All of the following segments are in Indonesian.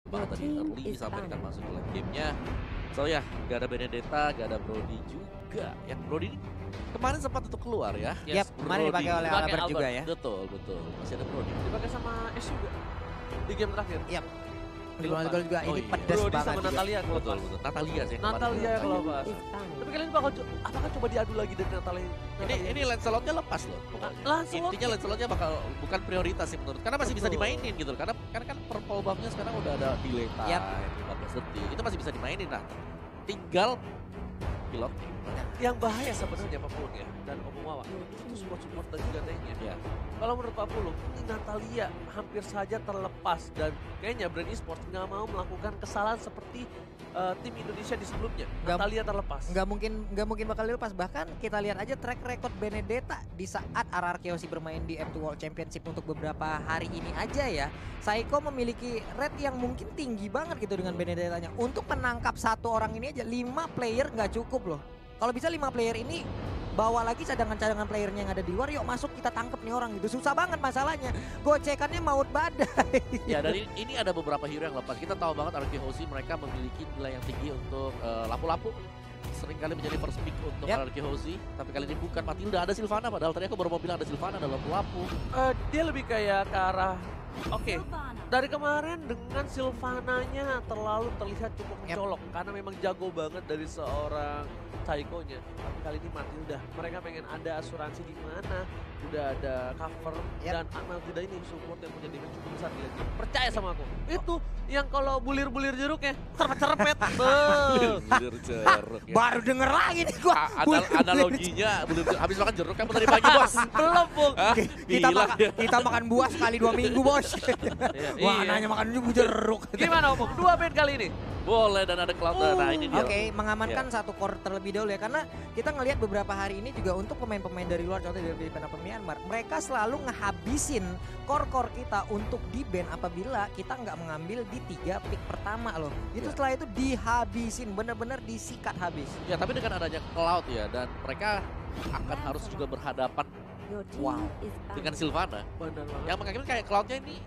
banget tadi early disampaikan masuk ke late gamenya. So ya, gak ada Benedetta, gak ada Brody juga. Yang Brody ini kemarin sempat untuk keluar ya. Yap, kemarin dipakai oleh Dipakai Albert juga ya. Betul, betul. Masih ada Brody. Dipakai sama Ash juga di game terakhir. Yap. Di Dilepas. gol juga Oh ini iya. pedas Brody banget sama juga. Natalia Betul, keluar. betul. Natalia sih. Natalia yang lepas. Tapi kalian bakal apakah coba diadu lagi dari Natalia? Ini Lancelotnya lepas loh. Lancelot. Intinya Lancelotnya bakal bukan prioritas sih menurut. Karena masih bisa Betul. dimainin gitu. Karena kan purple buff-nya sekarang udah ada delay time, Yap. 15 detik. Itu masih bisa dimainin. Nah, tinggal pilot. Yang bahaya sebenarnya Pak Pulung ya dan Obumawa itu support dan juga tank-nya. Ya. Kalau menurut Pak Pulung, ini Natalia hampir saja terlepas dan kayaknya Brand Esports nggak mau melakukan kesalahan seperti tim Indonesia di sebelumnya. Natalia terlepas. Nggak mungkin bakal dilepas. Bahkan kita lihat aja track record Benedetta di saat RRQ bermain di M2 World Championship untuk beberapa hari ini aja ya. Saiko memiliki rate yang mungkin tinggi banget gitu dengan Benedettanya. Untuk menangkap satu orang ini aja 5 player nggak cukup loh. Kalau bisa 5 player ini bawa lagi cadangan-cadangan playernya yang ada di luar, yuk masuk kita tangkep nih orang gitu. Susah banget masalahnya. Gocekannya maut badai. Ya, dari ini ada beberapa hero yang lepas. Kita tahu banget RRQ Hoshi mereka memiliki nilai yang tinggi untuk lampu-lampu. Seringkali menjadi first pick untuk RRQ Hoshi. Tapi kali ini bukan Matilda, ada Sylvana. Padahal tadi aku baru mau bilang ada Sylvana, ada lampu-lampu. Dia lebih kayak ke arah dari kemarin dengan Sylvananya terlalu terlihat cukup mencolok karena memang jago banget dari seorang Saiko-nya. Tapi kali ini Matilda, mereka pengen ada asuransi di mana udah ada cover dan Matilda ini support yang punya damage cukup besar di lane. Percaya sama aku. Itu yang kalau bulir-bulir jeruknya cerpet-cerpet. Bulir jeruk ya. Baru denger lagi nih gua. Analoginya habis makan jeruk kan tadi pagi bos. Belum, Bung. Kita makan buah sekali 2 minggu bos. Wah, nanya makan jeruk. Gimana Om? 2 band kali ini? Boleh, dan ada Cloud. Nah, ini dia. Oke, mengamankan satu core terlebih dahulu ya. Karena kita ngelihat beberapa hari ini juga untuk pemain-pemain dari luar, contohnya dari Filipina atau Myanmar, mereka selalu ngehabisin core-core kita untuk di ban apabila kita nggak mengambil di 3 pick pertama loh. Itu setelah itu dihabisin, bener-bener disikat habis. Ya, tapi dengan adanya Cloud ya, dan mereka akan harus juga berhadapan dengan Sylvana. Benar banget. Yang mengakhirkan kayak Cloud-nya ini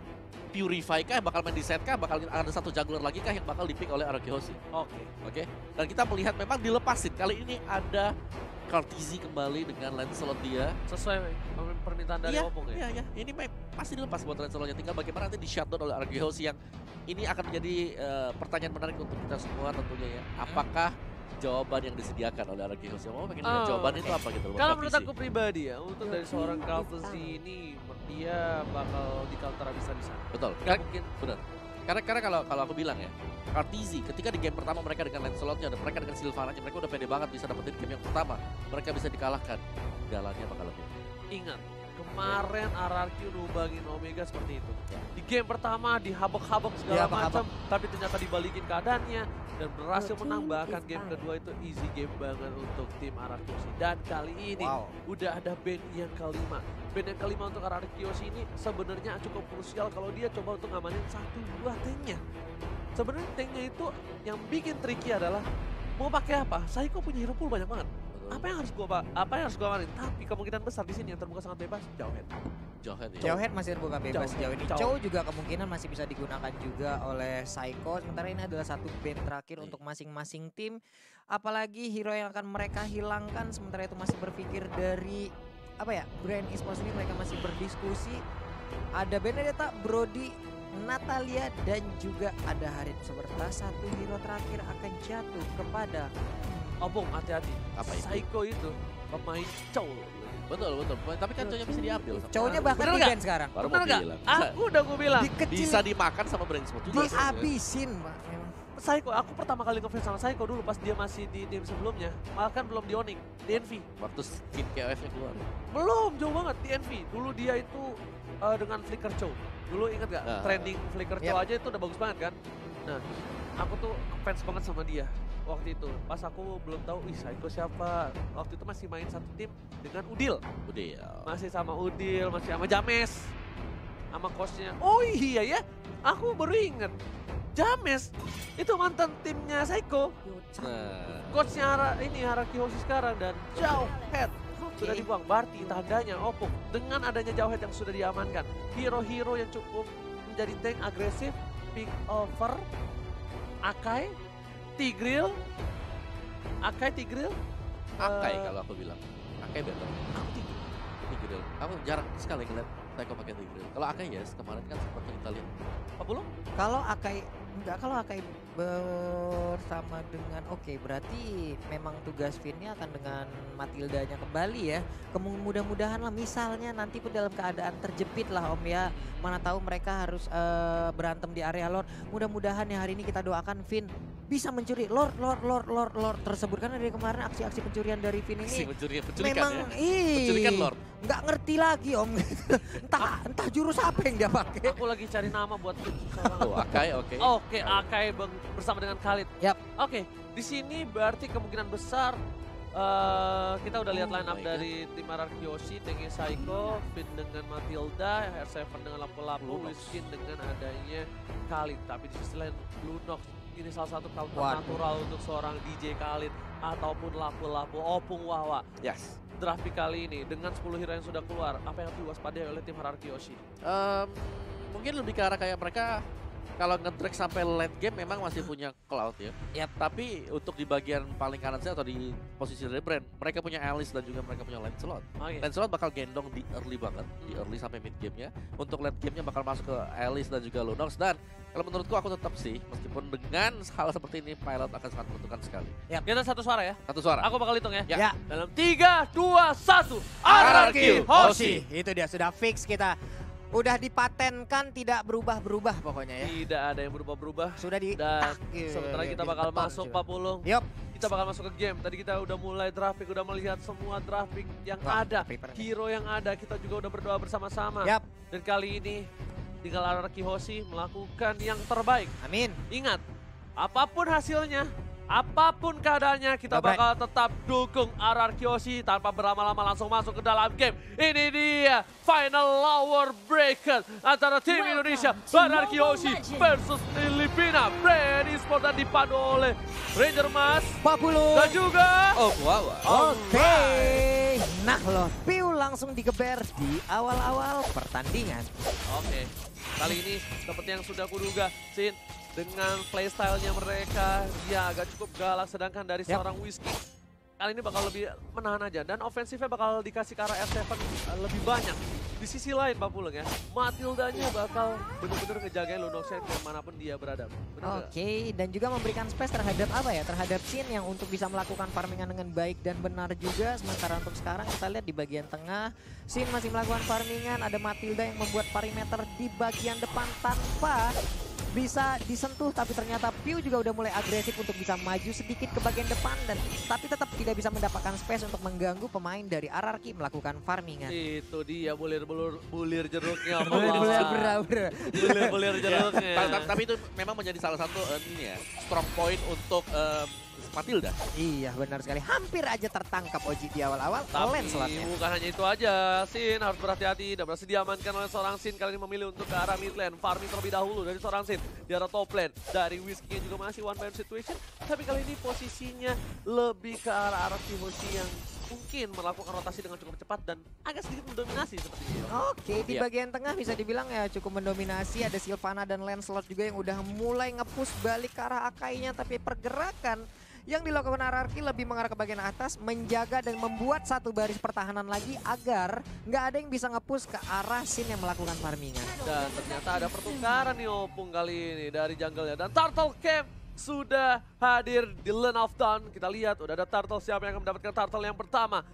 Purify kah, bakal main di set kah, bakal ada satu juggler lagi kah yang bakal dipick oleh RRQ Hoshi. Oke. Dan kita melihat memang dilepasin. Kali ini ada Kartizi kembali dengan Lancelot dia. Sesuai permintaan dari Opung ya? Iya. Ini pasti dilepas buat Lancelotnya. Tinggal bagaimana nanti di shutdown oleh RRQ Hoshi yang ini akan menjadi pertanyaan menarik untuk kita semua tentunya ya. Apakah jawaban yang disediakan oleh RRQ Hoshi? Mau pengen lihat jawaban itu apa gitu. Kalau menurut aku pribadi ya, untuk dari seorang Kartizi ini dia bakal di counter habis-habisan. Betul. Mungkin benar. Karena kalau aku bilang ya, Kartizi ketika di game pertama mereka dengan Lancelotnya dan mereka dengan Sylvananya, mereka udah pede banget bisa dapetin game yang pertama. Mereka bisa dikalahkan. Galanya bakal lebih. Ingat, kemarin RRQ numbangin Omega seperti itu. Di game pertama dihabek-habek segala macam, tapi ternyata dibalikin keadaannya dan berhasil menang. Bahkan game kedua itu easy game banget untuk tim RRQ. Dan kali ini udah ada band yang kelima. Band yang kelima untuk RRQ ini sebenarnya cukup krusial kalau dia coba untuk ngamanin 1-2 tanknya. Sebenarnya tanknya itu yang bikin tricky adalah mau pakai apa? Saiko punya hero pool banyak banget. Apa yang harus gua amanin? Tapi kemungkinan besar di sini yang terbuka sangat bebas, Jauhead. Jauhead masih terbuka bebas sejauh ini. Chow juga kemungkinan masih bisa digunakan juga oleh Saiko. Sementara ini adalah satu band terakhir untuk masing-masing tim. Apalagi hero yang akan mereka hilangkan, sementara itu masih berpikir dari Brand Esports ini mereka masih berdiskusi. Ada Benedetta, Brody, Natalia, dan juga ada Harit Seberta. Satu hero terakhir akan jatuh kepada Opung, hati-hati. Apa itu? Saiko itu pemain Chow. Betul. Tapi kan Chow-nya bisa diambil. Chow-nya bahkan di ban sekarang. Baru Bener mau nggak? bilang. Aku udah gue bilang. Bisa dimakan sama Brand Esports juga. Dihabisin, Pak. Saiko, aku pertama kali ngefans sama Saiko dulu pas dia masih di tim sebelumnya. Bahkan belum di Onyx, di Envy. Waktu skin KOF-nya keluar. Belum, jauh banget di Envy. Dulu dia itu dengan Flicker Chow. Dulu inget gak? Trending Flicker Chow aja itu udah bagus banget kan? Nah, aku tuh fans banget sama dia waktu itu. Pas aku belum tahu, Saiko siapa. Waktu itu masih main satu tim dengan Udil. Masih sama Udil, masih sama James. Sama coachnya. Oh iya ya, aku baru inget. James itu mantan timnya Saiko. Coachnya RRQ Hoshi sekarang dan Jauhead sudah dibuang. Berarti tandanya Opung dengan adanya Jauhead yang sudah diamankan, hero-hero yang cukup menjadi tank agresif pick over Akai, Tigreal. Akai kalau aku bilang. Akai better. Aku Tigreal. Aku jarang sekali ngeliat Saiko pakai Tigreal. Kalau Akai yes, kemarin kan sempat kita lihat. Apa belum? Kalau Akai bersama dengan berarti memang tugas Finnya akan dengan Matildanya kembali ya. Mudah-mudahan lah misalnya nanti pun dalam keadaan terjepit lah Om ya. Mana tahu mereka harus berantem di area Lord. Mudah-mudahan ya hari ini kita doakan Fin bisa mencuri Lord tersebut, karena dari kemarin aksi-aksi pencurian dari Fin ini Penculikan memang ya. Penculikan Lord. nggak ngerti lagi Om. entah jurus apa yang dia pakai. Aku lagi cari nama buat Fin. Oh, Akai oke. Oke, Akai bersama dengan Khalid. Yap. Oke, di sini berarti kemungkinan besar kita udah lihat line up dari tim RRQ Hoshi, Tenge Saiko, Fin dengan Matilda, R7 dengan Lapu-Lapu, Whiskin dengan adanya Khalid. Tapi di sisi lain Lunox ini salah satu counter natural untuk seorang DJ Khalid ataupun Lapu-Lapu, Opung Wawa. Yes. Draft pick kali ini dengan 10 hero yang sudah keluar, apa yang harus diwaspadai oleh tim RRQ Hoshi? Mungkin lebih ke arah kayak mereka kalau nge-drag sampai late game memang masih punya Cloud ya. Yap. Tapi untuk di bagian paling kanan saya atau di posisi dari brand, mereka punya Alice dan juga mereka punya Lancelot. Lancelot bakal gendong di early banget, di early sampai mid game-nya. Untuk late game-nya bakal masuk ke Alice dan juga Lunox. Dan kalau menurutku aku tetap sih, meskipun dengan hal seperti ini, Pilot akan sangat menentukan sekali. Yap. Kita satu suara ya? Satu suara. Aku bakal hitung ya. Ya. Dalam 3, 2, 1. RRQ Hoshi. Itu dia sudah fix kita. Udah dipatenkan tidak berubah-berubah pokoknya ya. Tidak ada yang berubah-berubah. Sudah di Dan sementara kita bakal masuk Pak Pulung. Yup. Kita bakal masuk ke game. Tadi kita udah mulai draft pick, udah melihat semua draft pick yang ada. Hero yang ada, kita juga udah berdoa bersama-sama. Yap. Dan kali ini tinggal RRQ Hoshi melakukan yang terbaik. Amin. Ingat, apapun hasilnya, apapun keadaannya, kita bakal tetap dukung RRQ Hoshi tanpa berlama-lama langsung masuk ke dalam game. Ini dia final lower bracket antara tim Indonesia RRQ Hoshi versus Filipina. Brand Esports dan dipandu oleh Ranger Mas, Pak Pulung, dan juga Oke. Nah loh, Piu langsung digeber di awal-awal pertandingan. Oke, kali ini seperti yang sudah kuduga, Sin, dengan playstyle-nya mereka, dia agak cukup galak, sedangkan dari seorang Whisky kali ini bakal lebih menahan aja, dan ofensifnya bakal dikasih ke arah R7 lebih banyak. Di sisi lain Pak Pulung ya, Matildanya bakal bener-bener ngejagain Lunox dimanapun dia berada. Oke, dan juga memberikan space terhadap terhadap Sin yang untuk bisa melakukan farmingan dengan baik dan benar juga. Sementara untuk sekarang kita lihat di bagian tengah, Sin masih melakukan farmingan, ada Matilda yang membuat perimeter di bagian depan tanpa bisa disentuh, tapi ternyata Piu juga udah mulai agresif untuk bisa maju sedikit ke bagian depan, dan tapi tetap tidak bisa mendapatkan space untuk mengganggu pemain dari RRQ melakukan farmingan. Itu dia bulir jeruknya. Bulir jeruknya. Tapi itu memang menjadi salah satu strong point untuk Matilda. Iya benar sekali, hampir aja tertangkap Oji di awal-awal. Tapi bukan hanya itu aja, Sin harus berhati-hati dan berhasil diamankan oleh seorang Sin. Kali ini memilih untuk ke arah mid lane, farming terlebih dahulu dari seorang Sin. Di arah top lane, dari Whisky yang juga masih one man situation. Tapi kali ini posisinya lebih ke arah RRQ Hoshi yang mungkin melakukan rotasi dengan cukup cepat dan agak sedikit mendominasi seperti itu. Oke, di bagian tengah bisa dibilang ya cukup mendominasi. Ada Sylvana dan Lancelot juga yang udah mulai nge-push balik ke arah Akainya, tapi pergerakan yang dilakukan RRQ lebih mengarah ke bagian atas, menjaga dan membuat satu baris pertahanan lagi agar nggak ada yang bisa nge-push ke arah Sin yang melakukan farmingan. Dan ternyata ada pertukaran nih Opung kali ini dari jungle-nya, dan Turtle Camp sudah hadir di Lane of Dawn. Kita lihat udah ada Turtle, siapa yang akan mendapatkan Turtle yang pertama.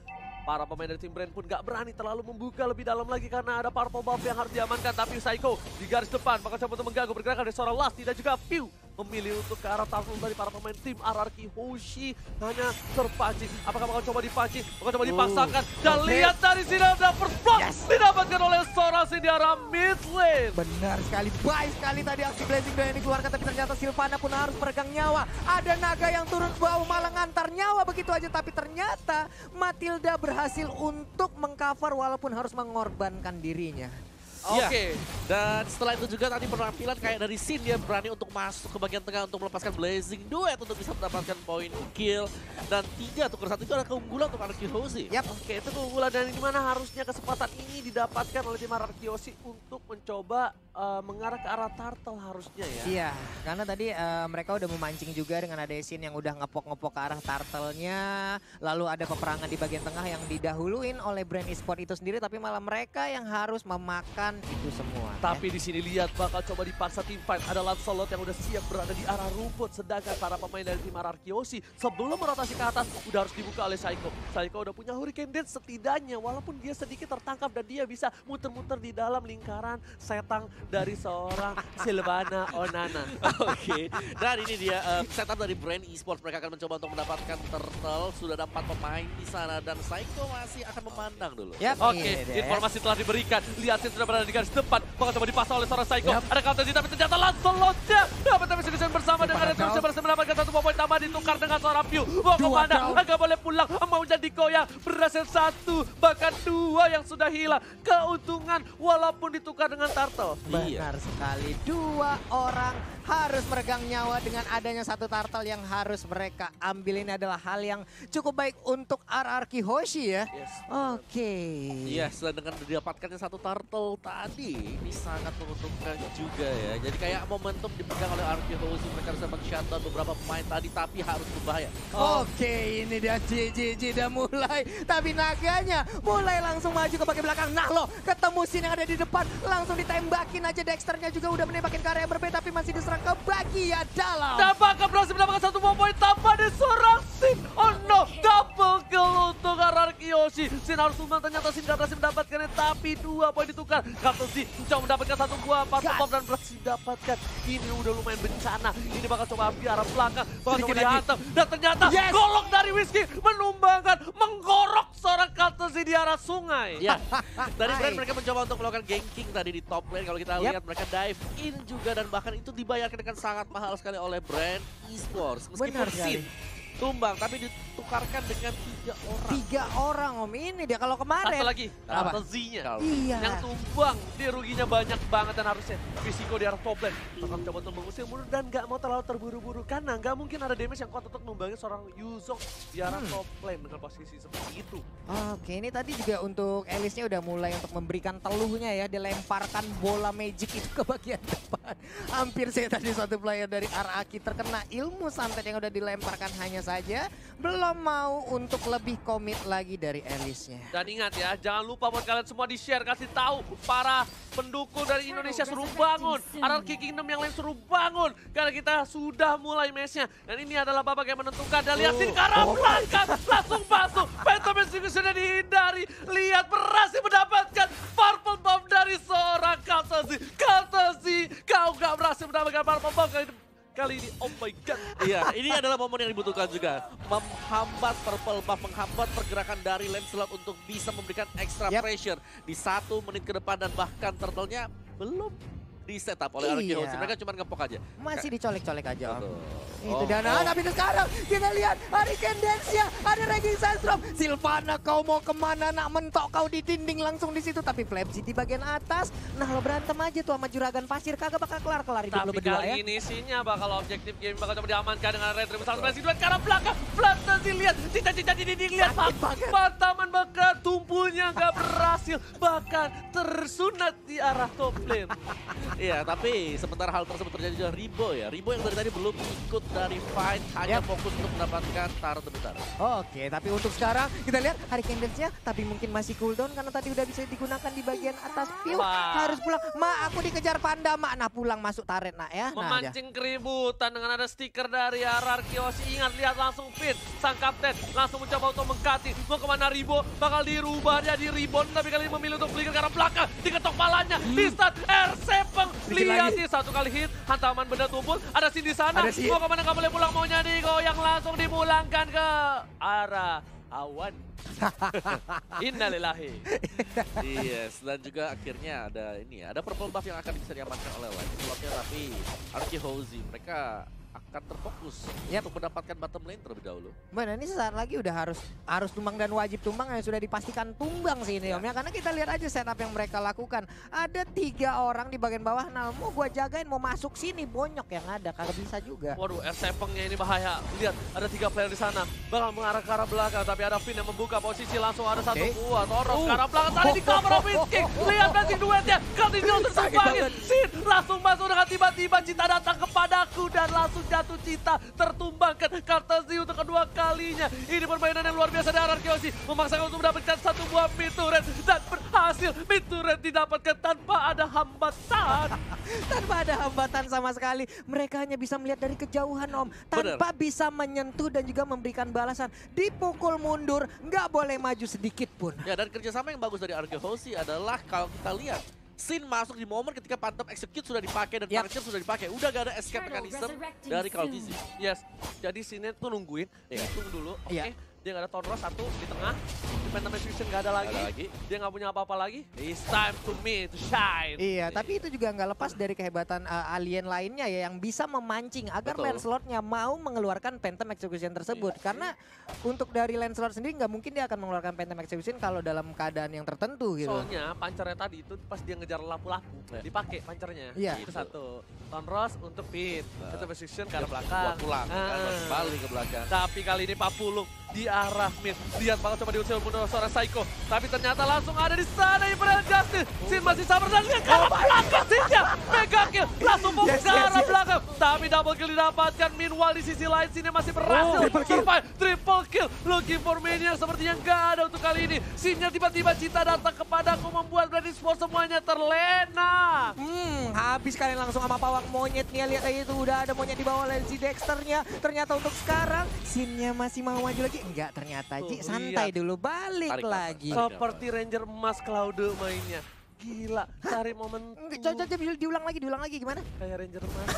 Para pemain dari tim Brand pun gak berani terlalu membuka lebih dalam lagi karena ada purple buff yang harus diamankan. Tapi Saiko di garis depan bakal coba untuk mengganggu pergerakan dari seorang Lasti, dan juga Piu memilih untuk ke arah Turtle dari para pemain tim RRQ Hoshi. Hanya terpancing, apakah bakal coba dipancing, bakal coba dipaksakan. Dan lihat dari sini ada first block didapatkan oleh seorang Sin di arah mid lane. Benar sekali, baik sekali tadi aksi Blazing Dawn yang dikeluarkan, tapi ternyata Sylvana pun harus peregang nyawa. Ada naga yang turun ke bawah malah ngantar nyawa begitu aja, tapi ternyata Matilda berhasil untuk mengcover walaupun harus mengorbankan dirinya. Oke. Dan setelah itu juga tadi penampilan kayak dari Sin, dia berani untuk masuk ke bagian tengah untuk melepaskan Blazing Duet untuk bisa mendapatkan poin kill. Dan 3 tuker 1 itu ada keunggulan untuk RRQ Hoshi. Oke, itu keunggulan, dan dimana harusnya kesempatan ini didapatkan oleh tim RRQ Hoshi untuk mencoba mengarah ke arah turtle harusnya ya. Iya, karena tadi mereka udah memancing juga dengan ada scene yang udah ngepok-ngepok ke arah turtle-nya. Lalu ada peperangan di bagian tengah yang didahuluin oleh brand e-sport itu sendiri, tapi malah mereka yang harus memakan itu semua. Tapi di sini lihat bakal coba dipaksa tim fight. Ada Lancelot yang udah siap berada di arah rumput. Sedangkan para pemain dari tim Ararkiosi sebelum merotasi ke atas udah harus dibuka oleh Saiko. Saiko udah punya Hurricane Dance setidaknya. Walaupun dia sedikit tertangkap dan dia bisa muter-muter di dalam lingkaran setang dari seorang Sylvana Onana. Oke, dan ini dia setup dari brand esports. Mereka akan mencoba untuk mendapatkan turtle. Sudah ada 4 pemain di sana dan Saiko masih akan memandang dulu. Yap, Oke, informasi telah diberikan. Lihat sudah berada di garis depan. Bakal coba dipasang oleh seorang Saiko. Ada counter tapi ternyata Lancelotnya dapat vision bersama dengan Retribution berhasil mendapatkan 1 poin tambah ditukar dengan seorang Pew. Mau kemana? Agak boleh pulang. Mau jadi goyang. Berhasil 1 bahkan 2 yang sudah hilang. Keuntungan walaupun ditukar dengan turtle. Benar sekali, 2 orang harus meregang nyawa dengan adanya 1 turtle yang harus mereka ambil. Ini adalah hal yang cukup baik untuk RRQ Hoshi ya. Yes. Oke. Yes, dan dengan didapatkannya 1 turtle tadi, ini sangat menguntungkan juga ya. Jadi kayak momentum dipegang oleh RRQ Hoshi. Mereka bisa men-shutdown beberapa pemain tadi, tapi harus berbahaya. Oke, ini dia JJJ udah mulai. Tapi naganya mulai langsung maju ke bagian belakang. Nah lo, ketemu Sin yang ada di depan. Langsung ditembakin aja, Dexternya juga udah menembakin ke area yang berbeda. Tapi masih diserang ke bagian dalam. Apakah berhasil mendapatkan 1 poin tambah dari seorang Sin? Oh no, double kill untuk Ararkiosi. Sin harus tumbang, ternyata Sin gak berhasil mendapatkannya. Tapi 2 poin ditukar. Kartosi mencoba mendapatkan 1 buah purple bomb dan berhasil didapatkan. Ini udah lumayan bencana. Ini bakal coba ambil arah belakang. Bakal coba dihantam. Dan ternyata golok dari Whiskey menumbangkan, menggorok seorang Kartosi di arah sungai. Ya, dari brand mereka mencoba untuk melakukan ganking tadi di top lane. Kalau kita lihat mereka dive in juga dan bahkan itu dibayarkan dengan sangat mahal sekali oleh brand esports. Meskipun Benar sekali. Sin tumbang tapi ditukarkan dengan 3 orang. 3 orang om, ini dia kalau kemarin. Satu lagi, Apa? Kartosi-nya. Iya. Yang tumbang, dia ruginya banyak banget dan harusnya Fisiko di arah top lane. Bakal mencoba untuk mengusir mundur dan gak mau terlalu terburu-buru. Karena gak mungkin ada damage yang kuat untuk membangun seorang Yuzong di arah top lane dengan posisi seperti itu. Oke, ini tadi juga untuk Elisnya udah mulai untuk memberikan teluhnya ya. Dilemparkan bola magic itu ke bagian depan. Hampir saya tadi 1 player dari Araki terkena ilmu santet yang udah dilemparkan hanya saja. Belum mau untuk lebih komit lagi dari Elisnya. Dan ingat ya, jangan lupa buat kalian semua di-share, kasih tahu para pendukung dari Indonesia suruh bangun. RRQ Kingdom yang lain suruh bangun. Karena kita sudah mulai match-nya. Dan ini adalah babak yang menentukan. Dan lihat di arah belakang, langsung masuk. Phantom Execution sudah dihindari. Lihat berhasil mendapatkan purple bomb dari seorang Kartosi. Kartosi, kau gak berhasil mendapatkan purple bomb kali ini. Oh my god. Iya, ini adalah momen yang dibutuhkan juga. Menghambat purple buff, menghambat pergerakan dari Lancelot untuk bisa memberikan extra pressure di 1 menit ke depan dan bahkan turtle-nya belum di setup oleh RRQ Hoshi. Mereka cuma ngepok aja. Masih dicolek-colek aja om. Betul. Itu Dana, tapi sekarang kita lihat Hurricane Dance-nya, ada Raging Sandstorm. Sylvana, kau mau kemana nak, mentok kau ditinding langsung di situ. Tapi Flapsy di bagian atas, nah lo berantem aja tuh sama juragan pasir, kagak bakal kelar-kelar hidup lo Tapi berdua kali ya. ini isinya bakal objektif game bakal coba diamankan dengan Retribution Smash dua ke arah belakang. Fantasi lihat, cita-cita di dinding lihat. Pantaman bakal tumpunya nggak berhasil, bahkan tersunat di arah top lane. Iya, tapi sementara hal tersebut terjadi juga Ribo ya. Ribo yang dari tadi belum ikut dari fight, hanya fokus untuk mendapatkan taruh terbesar. Oke, tapi untuk sekarang kita lihat Hurricane Dance-nya, tapi mungkin masih cooldown karena tadi udah bisa digunakan di bagian atas view. Harus pulang, Ma aku dikejar panda Ma, nah pulang masuk turret nak ya. Nah, Memancing keributan dengan ada stiker dari RRQ Hoshi. Ingat, lihat langsung pin sang kapten langsung mencoba untuk mengcutting. Mau kemana Ribo? Bakal dirubah jadi Ribbon, tapi kali ini memilih untuk flicker ke arah belakang. Diketok palanya, di start R7. Lihat sih 1 kali hit, hantaman benda tumpul. Ada Sin di sana. Mau kemana nggak boleh pulang, maunya digoyang langsung dipulangkan ke arah awan. Innalillahi. Yes, dan juga akhirnya ada ini ya, ada purple buff yang akan bisa diamankan oleh Lancelotnya, tapi RRQ Hoshi mereka akan terfokus Yap. untuk mendapatkan bottom lane terlebih dahulu. Mana ini sesaat lagi udah harus tumbang dan wajib tumbang yang sudah dipastikan tumbang sih ini Om ya. Karena kita lihat aja setup yang mereka lakukan. Ada 3 orang di bagian bawah. Nah mau gua jagain mau masuk sini bonyok yang ada kagak bisa juga. Waduh, R7-nya ini bahaya. Lihat, ada 3 player di sana. Bakal mengarah ke arah belakang, tapi ada Finn yang membuka posisi langsung ada satu buah. Toros ke arah belakang, tadi di cover of King. Lihat basic duetnya, Cartesius tertumbangin. Sin langsung masuk dengan tiba-tiba Cita datang kepadaku dan langsung jatuh Cita. Tertumbangkan Cartesius untuk kedua kalinya. Ini permainan yang luar biasa dari RRQ memaksakan untuk mendapatkan satu buah mid turret dan berhasil. Mid turret didapatkan tanpa ada hambatan. Tanpa ada hambatan sama sekali. Mereka hanya bisa melihat dari kejauhan Om. Tanpa bisa menyentuh dan juga memberikan balasan. Dipukul mundur, nggak boleh maju sedikit pun. Ya, dan kerjasama yang bagus dari RRQ Hoshi adalah kalau kita lihat Sin masuk di momen ketika Phantom Execute sudah dipakai dan Punisher sudah dipakai. Udah gak ada escape mechanism dari Kalkizi. Yes, jadi Sinnya tuh nungguin, hitung dulu, oke. Dia nggak ada Tonros satu di tengah, di Phantom Execution nggak ada lagi. Dia nggak punya apa-apa lagi. It's time to me to shine. Iya, tapi itu juga nggak lepas dari kehebatan alien lainnya ya yang bisa memancing agar Lancelot-nya mau mengeluarkan Phantom Execution tersebut. Karena untuk dari Lancelot sendiri nggak mungkin dia akan mengeluarkan Phantom Execution kalau dalam keadaan yang tertentu gitu. Soalnya pancernya tadi itu pas dia ngejar lapu-lapu, dipakai pancernya. Iya. Itu satu. Tonros untuk Pit, Phantom Execution ke arah belakang. Pulang, balik ke belakang. Tapi kali ini Pak Pulung di arah mid. Lihat banget coba diusir mundur seorang Psycho. Tapi ternyata langsung ada di sana Imperial Justice. Sin masih sabar dan lihat ke arah belakang Sinnya. Mega kill. Langsung fokus ke arah belakang. Tapi double kill didapatkan. Meanwhile di sisi lain Sinnya masih berhasil. Triple kill. Looking for mania sepertinya nggak ada untuk kali ini. Sinnya tiba-tiba Cita datang kepadaku membuat Bloody Sport semuanya terlena. Habis kalian langsung sama pawang monyetnya. Lihat aja itu udah ada monyet di bawah si Dexternya. Ternyata untuk sekarang Sinnya masih mau maju lagi. Enggak ternyata Ji, santai dulu balik lagi. Seperti Ranger Emas Cloud mainnya. Gila, cari momen. Coba diulang lagi gimana? Kayak Ranger Emas.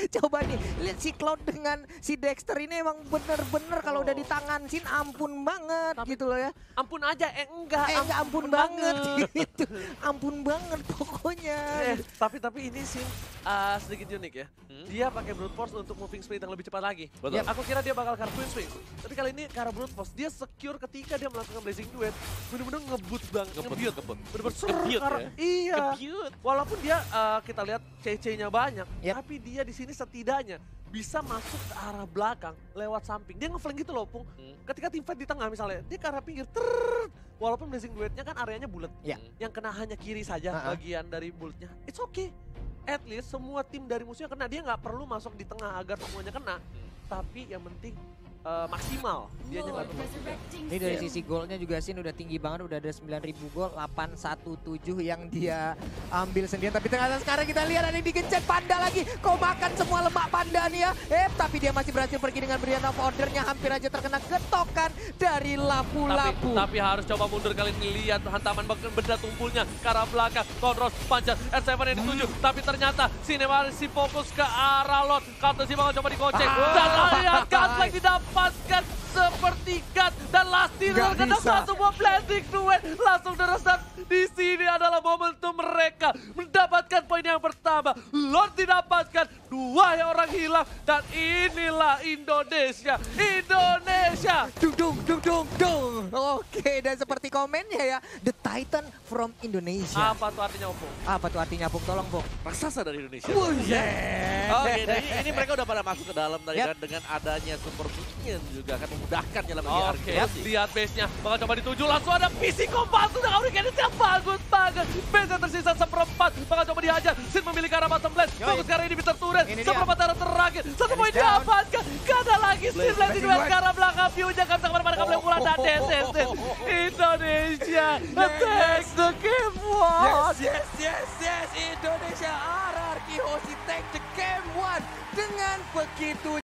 Coba nih, lihat si Cloud dengan si Dexter ini emang bener-bener kalau udah di tangan Sin ampun banget gitu loh ya. Ampun aja, enggak ampun banget gitu. Ampun banget pokoknya. Tapi ini Sin sedikit unik ya. Dia pakai Brute Force untuk moving speed yang lebih cepat lagi. Betul. Aku kira dia bakal karena Twin Swing. Tapi kali ini karena Brute Force, dia secure ketika dia melakukan Blazing Duet. Bener-bener ngebut banget, ngebuild. Bener-bener iya. Walaupun dia kita lihat CC-nya banyak, tapi dia di sini setidaknya bisa masuk ke arah belakang lewat samping. Dia ngeflank gitu loh, Pung. Ketika tim fight di tengah misalnya, dia ke arah pinggir. Walaupun Blazing Duetnya kan areanya bulat. Yang kena hanya kiri saja bagian dari bulatnya. It's okay. At least semua tim dari musuhnya kena. Dia nggak perlu masuk di tengah agar semuanya kena. Tapi yang penting maksimal. Dia nggak perlu. Ini dari sisi golnya juga Sin udah tinggi banget. Udah ada 9.000 gol. 817 yang dia ambil sendirian. Tapi ternyata sekarang kita lihat ada yang digencet Panda lagi. Kau makan semua lemak Panda nih ya. Tapi dia masih berhasil pergi dengan Brian of Order-nya. Hampir aja terkena getokan dari lapu-lapu. Tapi harus coba mundur kalian lihat hantaman benda tumpulnya ke arah belakang. Tonros, panjat, R7 yang dituju. Tapi ternyata Sin masih fokus ke arah Lord. Cartesius bakal coba dikocek. Dan lihat Gunflag didapatkan sepertiga. Dan last dealer kena satu buah Blazing Duet. Langsung deresan. Di sini adalah momentum mereka mendapatkan poin yang pertama. Lord didapatkan, 2 orang hilang. Dan inilah Indonesia. Dung. Oke, dan seperti komennya ya, The Titan from Indonesia. Apa tuh artinya, Opung? Apa tuh artinya, Pung? Tolong, Pung. Raksasa dari Indonesia. Oke, dan ini mereka udah pada masuk ke dalam tadi dan dengan adanya Super Minion juga akan memudahkan jalan bagi RRQ Hoshi. Lihat base-nya, bakal coba dituju, langsung ada PC kompas sudah Hurricane yang bagus banget. Base-nya tersisa seperempat, bakal coba dihajar. Sin memilih ke arah bottom lane, fokus ke arah ini bisa turret. Seperempat arah terakhir, 1 poin didapatkan. Gak ada lagi Sin Blazing Duet ke arah belakang, view-nya gak bisa kemana-mana, gak boleh pulang. Dan DCS Indonesia takes the game one. Yes, Indonesia RRQ Hoshi take the game one dengan begitu